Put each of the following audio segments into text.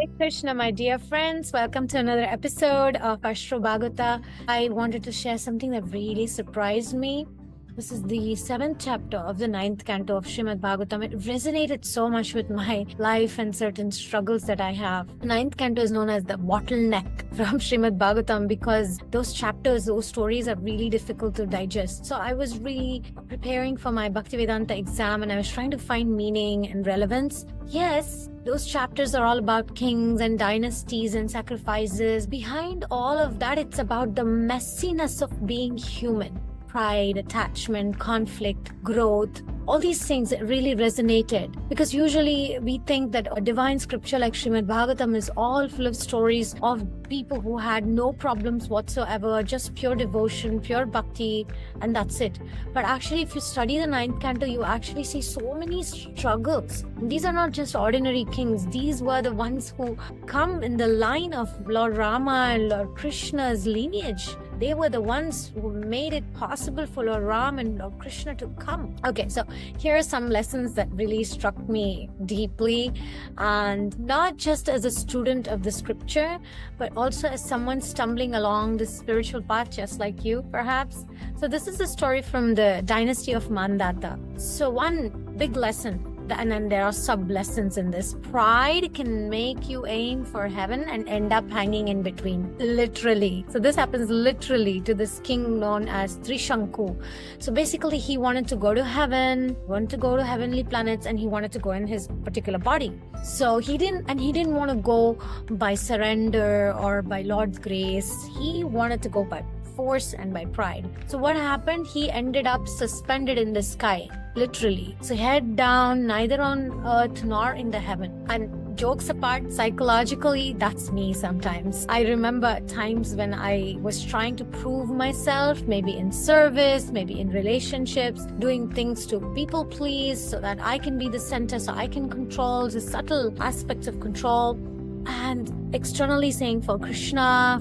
Hare Krishna, my dear friends. Welcome to another episode of Ashro Bhagavata. I wanted to share something that really surprised me. This is the 7th chapter of the 9th canto of Śrīmad Bhāgavatam. It resonated so much with my life and certain struggles that I have. The 9th canto is known as the bottleneck from Śrīmad Bhāgavatam because those chapters, those stories are really difficult to digest. So I was really preparing for my Bhaktivedanta exam and I was trying to find meaning and relevance. Yes, those chapters are all about kings and dynasties and sacrifices. Behind all of that, it's about the messiness of being human. Pride, attachment, conflict, growth, all these things really resonated because usually we think that a divine scripture like Śrīmad Bhāgavatam is all full of stories of people who had no problems whatsoever, just pure devotion, pure bhakti, and that's it. But actually, if you study the 9th canto, you actually see so many struggles. These are not just ordinary kings. These were the ones who come in the line of Lord Rama and Lord Krishna's lineage. They were the ones who made it possible for Lord Ram and Lord Krishna to come. Okay, so here are some lessons that really struck me deeply, and not just as a student of the scripture, but also as someone stumbling along the spiritual path just like you, perhaps. So this is a story from the dynasty of Mandata. So one big lesson, and then there are sub-lessons in this. Pride can make you aim for heaven and end up hanging in between, literally. So this happens literally to this king known as Trishanku. So basically he wanted to go to heaven, wanted to go to heavenly planets, and he wanted to go in his particular body. So he didn't want to go by surrender or by Lord's grace. He wanted to go by force and by pride. So what happened? He ended up suspended in the sky, literally. So head down, neither on earth nor in the heaven. And jokes apart, psychologically, that's me sometimes. I remember times when I was trying to prove myself, maybe in service, maybe in relationships, doing things to people please so that I can be the center, so I can control the subtle aspects of control. And externally saying for Krishna,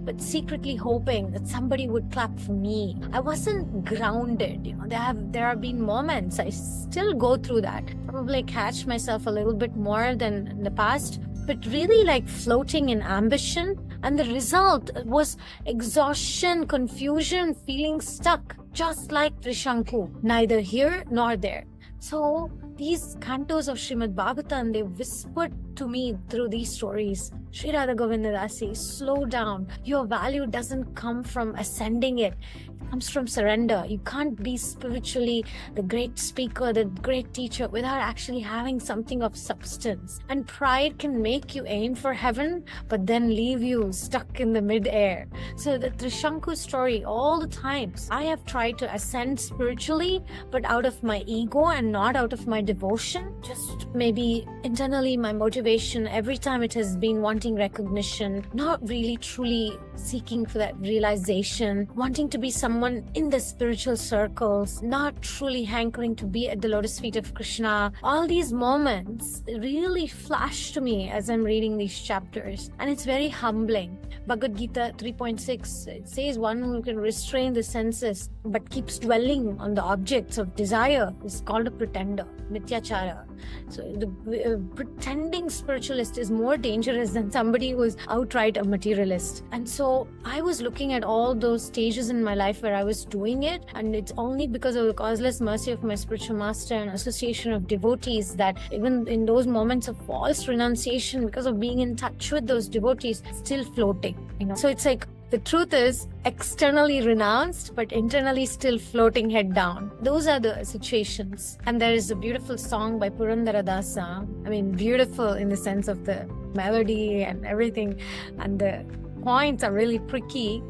but secretly hoping that somebody would clap for me. I wasn't grounded. There have been moments, I still go through that. Probably catch myself a little bit more than in the past, but really like floating in ambition. And the result was exhaustion, confusion, feeling stuck, just like Trishanku, neither here nor there. So these cantos of Śrīmad Bhāgavatam, they whispered to me through these stories, Sri Radha Govinda Dasi, slow down. Your value doesn't come from ascending it. It comes from surrender. You can't be spiritually the great speaker, the great teacher without actually having something of substance. And pride can make you aim for heaven, but then leave you stuck in the mid-air. So the Trishanku story, all the times, I have tried to ascend spiritually, but out of my ego and not out of my devotion. Just maybe internally my motivation, every time it has been wanting recognition, not really truly seeking for that realization, wanting to be someone in the spiritual circles, not truly hankering to be at the lotus feet of Krishna. All these moments really flash to me as I'm reading these chapters, and it's very humbling. Bhagavad Gita 3.6, it says one who can restrain the senses but keeps dwelling on the objects of desire is called a pretender, mityachara. So the pretending spiritualist is more dangerous than somebody who is outright a materialist. And so I was looking at all those stages in my life where I was doing it, and it's only because of the causeless mercy of my spiritual master and association of devotees that even in those moments of false renunciation, because of being in touch with those devotees, still floating. So it's like the truth is externally renounced, but internally still floating head down. Those are the situations. And there is a beautiful song by Purandara Dasa. I mean, beautiful in the sense of the melody and everything. And the points are really pricky.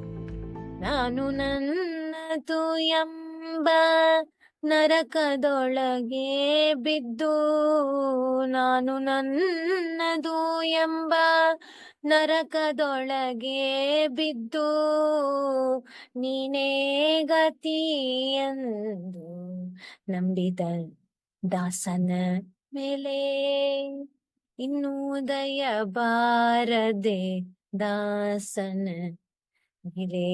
Nanu nannadu yamba ನರಕದೊಳಗೆ ಬಿದ್ದು ನಾನು ನನ್ನದು ಎಂಬ ನರಕದೊಳಗೆ ಬಿದ್ದು ನೀನೇ ಗತಿ ಎಂದು ನಂಬಿದ ದಾಸನ ಮೇಲೆ ಇನ್ನೂ ದಯ ಬಾರದೆ ದಾಸನ ಮೇಲೆ.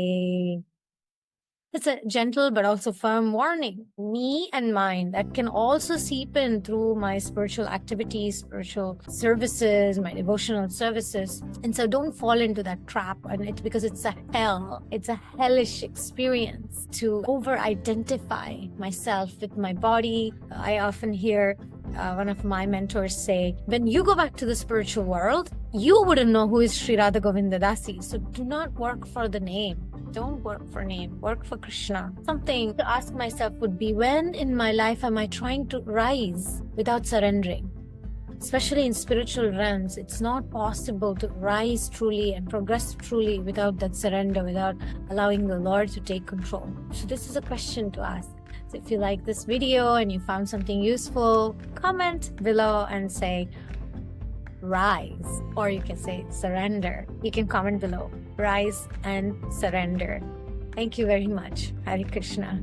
It's a gentle but also firm warning, me and mine, that can also seep in through my spiritual activities, spiritual services, my devotional services. And so don't fall into that trap, because it's a hell. It's a hellish experience to over-identify myself with my body. I often hear one of my mentors say, when you go back to the spiritual world, you wouldn't know who is Sri Radha Govinda Dasi. So do not work for the name. Don't work for name, work for Krishna. Something to ask myself would be, when in my life am I trying to rise without surrendering? Especially in spiritual realms, it's not possible to rise truly and progress truly without that surrender, without allowing the Lord to take control. So this is a question to ask. So if you like this video and you found something useful, comment below and say rise, or you can say surrender. You can comment below, rise and surrender. Thank you very much. Hare Krishna.